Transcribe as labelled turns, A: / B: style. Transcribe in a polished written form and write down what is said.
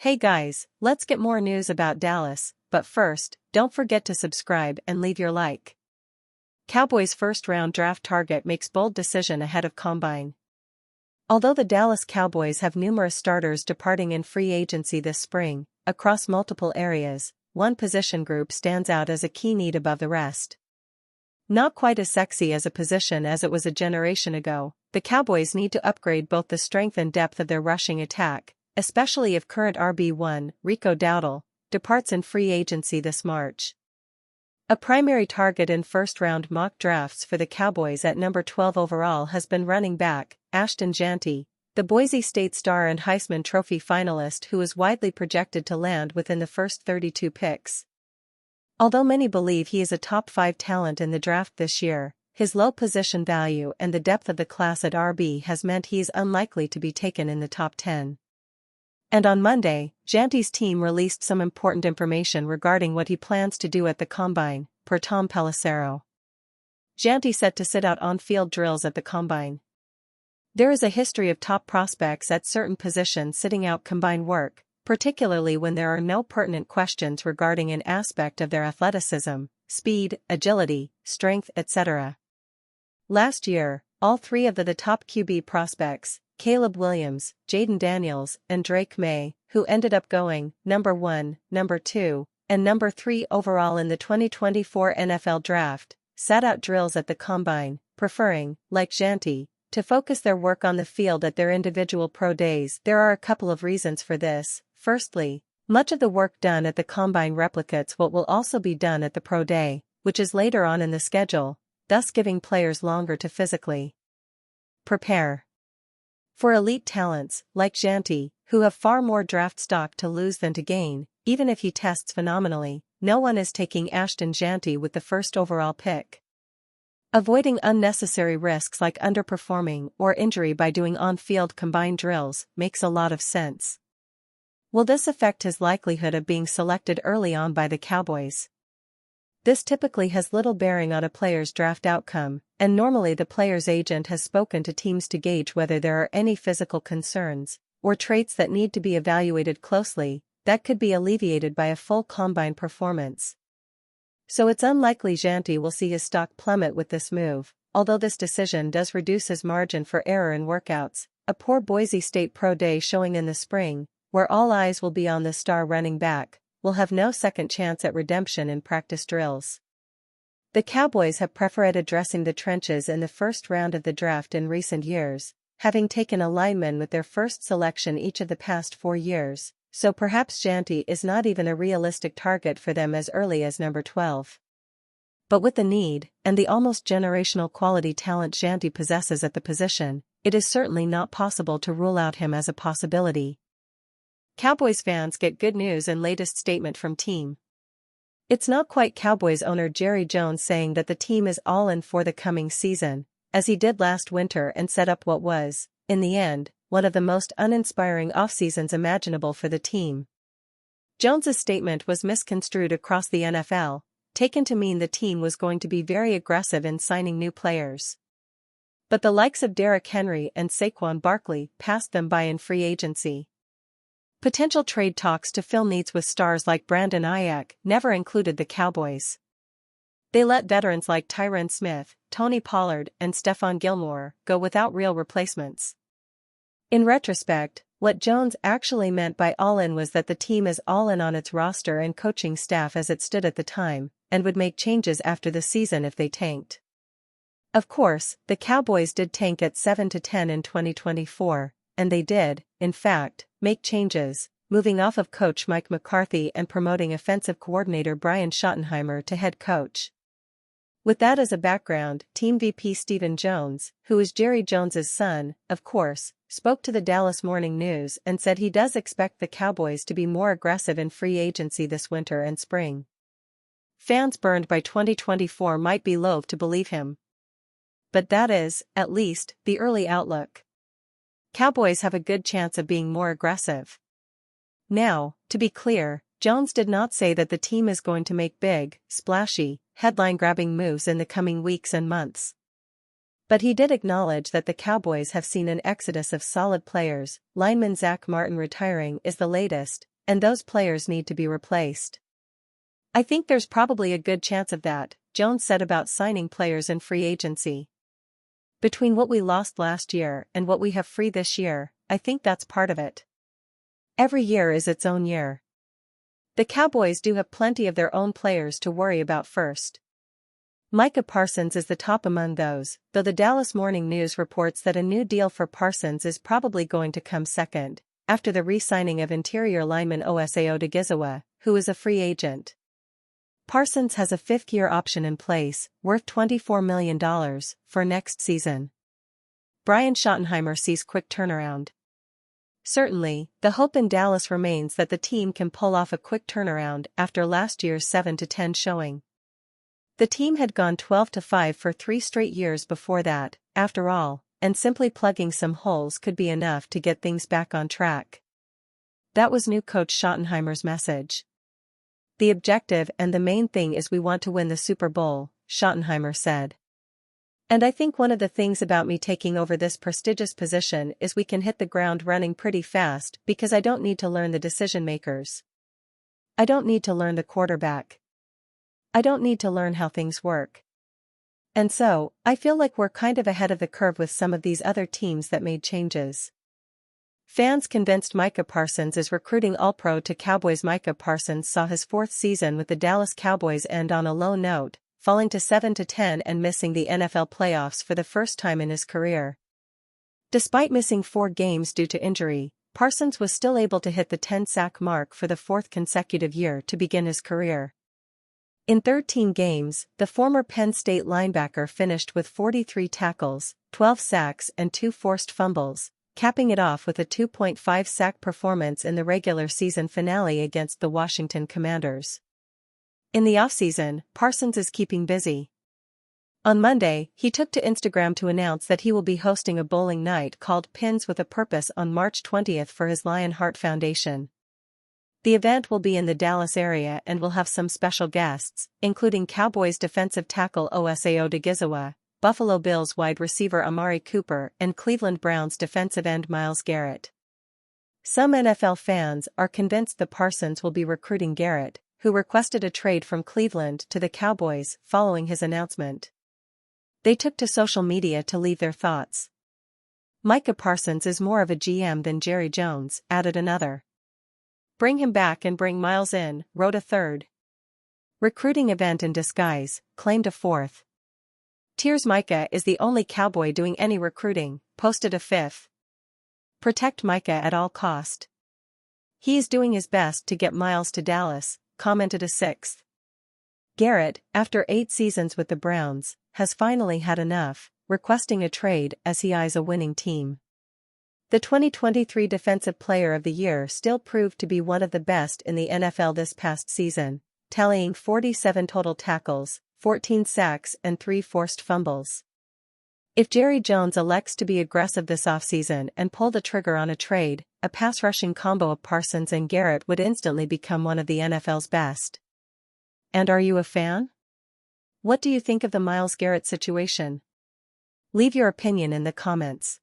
A: Hey guys, let's get more news about Dallas, but first, don't forget to subscribe and leave your like. Cowboys first-round draft target makes bold decision ahead of Combine. Although the Dallas Cowboys have numerous starters departing in free agency this spring, across multiple areas, one position group stands out as a key need above the rest. Not quite as sexy as a position as it was a generation ago, the Cowboys need to upgrade both the strength and depth of their rushing attack, especially if current RB1, Rico Dowdle, departs in free agency this March. A primary target in first-round mock drafts for the Cowboys at number 12 overall has been running back, Ashton Jeanty, the Boise State star and Heisman Trophy finalist who is widely projected to land within the first 32 picks. Although many believe he is a top 5 talent in the draft this year, his low position value and the depth of the class at RB has meant he is unlikely to be taken in the top 10. And on Monday, Jeanty's team released some important information regarding what he plans to do at the Combine, per Tom Pelissero. Jeanty set to sit out on-field drills at the Combine. There is a history of top prospects at certain positions sitting out Combine work, particularly when there are no pertinent questions regarding an aspect of their athleticism, speed, agility, strength, etc. Last year, all three of the top QB prospects, Caleb Williams, Jaden Daniels, and Drake May, who ended up going number 1, number 2, and number 3 overall in the 2024 NFL Draft, sat out drills at the Combine, preferring, like Jeanty, to focus their work on the field at their individual pro days. There are a couple of reasons for this. Firstly, much of the work done at the Combine replicates what will also be done at the pro day, which is later on in the schedule, thus giving players longer to physically prepare. For elite talents, like Jeanty, who have far more draft stock to lose than to gain, even if he tests phenomenally, no one is taking Ashton Jeanty with the first overall pick. Avoiding unnecessary risks like underperforming or injury by doing on-field combined drills makes a lot of sense. Will this affect his likelihood of being selected early on by the Cowboys? This typically has little bearing on a player's draft outcome, and normally the player's agent has spoken to teams to gauge whether there are any physical concerns, or traits that need to be evaluated closely, that could be alleviated by a full Combine performance. So it's unlikely Jeanty will see his stock plummet with this move, although this decision does reduce his margin for error in workouts. A poor Boise State pro day showing in the spring, where all eyes will be on the star running back, will have no second chance at redemption in practice drills. The Cowboys have preferred addressing the trenches in the first round of the draft in recent years, having taken a lineman with their first selection each of the past 4 years, so perhaps Jeanty is not even a realistic target for them as early as number 12. But with the need, and the almost generational quality talent Jeanty possesses at the position, it is certainly not possible to rule out him as a possibility. Cowboys fans get good news in latest statement from team. It's not quite Cowboys owner Jerry Jones saying that the team is all in for the coming season, as he did last winter and set up what was, in the end, one of the most uninspiring off-seasons imaginable for the team. Jones's statement was misconstrued across the NFL, taken to mean the team was going to be very aggressive in signing new players. But the likes of Derrick Henry and Saquon Barkley passed them by in free agency. Potential trade talks to fill needs with stars like Brandon Ayuk never included the Cowboys. They let veterans like Tyron Smith, Tony Pollard, and Stephon Gilmore go without real replacements. In retrospect, what Jones actually meant by all-in was that the team is all-in on its roster and coaching staff as it stood at the time, and would make changes after the season if they tanked. Of course, the Cowboys did tank at 7-10 in 2024, and they did, in fact, make changes, moving off of coach Mike McCarthy and promoting offensive coordinator Brian Schottenheimer to head coach. With that as a background, Team VP Stephen Jones, who is Jerry Jones's son, of course, spoke to the Dallas Morning News and said he does expect the Cowboys to be more aggressive in free agency this winter and spring. Fans burned by 2024 might be loath to believe him. But that is, at least, the early outlook. Cowboys have a good chance of being more aggressive. Now, to be clear, Jones did not say that the team is going to make big, splashy, headline-grabbing moves in the coming weeks and months. But he did acknowledge that the Cowboys have seen an exodus of solid players. Lineman Zach Martin retiring is the latest, and those players need to be replaced. I think there's probably a good chance of that, Jones said about signing players in free agency. Between what we lost last year and what we have free this year, I think that's part of it. Every year is its own year. The Cowboys do have plenty of their own players to worry about first. Micah Parsons is the top among those, though the Dallas Morning News reports that a new deal for Parsons is probably going to come second, after the re-signing of interior lineman Osa Odigizua, who is a free agent. Parsons has a fifth-year option in place, worth $24 million, for next season. Brian Schottenheimer sees quick turnaround. Certainly, the hope in Dallas remains that the team can pull off a quick turnaround after last year's 7-10 showing. The team had gone 12-5 for 3 straight years before that, after all, and simply plugging some holes could be enough to get things back on track. That was new coach Schottenheimer's message. The objective and the main thing is we want to win the Super Bowl, Schottenheimer said. And I think one of the things about me taking over this prestigious position is we can hit the ground running pretty fast because I don't need to learn the decision makers. I don't need to learn the quarterback. I don't need to learn how things work. And so, I feel like we're kind of ahead of the curve with some of these other teams that made changes. Fans convinced Micah Parsons is recruiting All-Pro to Cowboys. Micah Parsons saw his 4th season with the Dallas Cowboys end on a low note, falling to 7-10 and missing the NFL playoffs for the first time in his career. Despite missing 4 games due to injury, Parsons was still able to hit the 10-sack mark for the 4th consecutive year to begin his career. In 13 games, the former Penn State linebacker finished with 43 tackles, 12 sacks and 2 forced fumbles, capping it off with a 2.5 sack performance in the regular season finale against the Washington Commanders. In the offseason, Parsons is keeping busy. On Monday, he took to Instagram to announce that he will be hosting a bowling night called Pins with a Purpose on March 20th for his Lionheart Foundation. The event will be in the Dallas area and will have some special guests, including Cowboys defensive tackle Osa Odigizua, Buffalo Bills wide receiver Amari Cooper and Cleveland Browns defensive end Myles Garret. Some NFL fans are convinced that Parsons will be recruiting Garret, who requested a trade from Cleveland to the Cowboys following his announcement. They took to social media to leave their thoughts. Micah Parsons is more of a GM than Jerry Jones, added another. Bring him back and bring Myles in, wrote a third. Recruiting event in disguise, claimed a fourth. Tears Micah is the only Cowboy doing any recruiting, posted a fifth. Protect Micah at all cost. He is doing his best to get Myles to Dallas, commented a sixth. Garret, after 8 seasons with the Browns, has finally had enough, requesting a trade as he eyes a winning team. The 2023 Defensive Player of the Year still proved to be one of the best in the NFL this past season, tallying 47 total tackles, 14 sacks and 3 forced fumbles. If Jerry Jones elects to be aggressive this offseason and pull the trigger on a trade, a pass-rushing combo of Parsons and Garret would instantly become one of the NFL's best. And are you a fan? What do you think of the Myles Garret situation? Leave your opinion in the comments.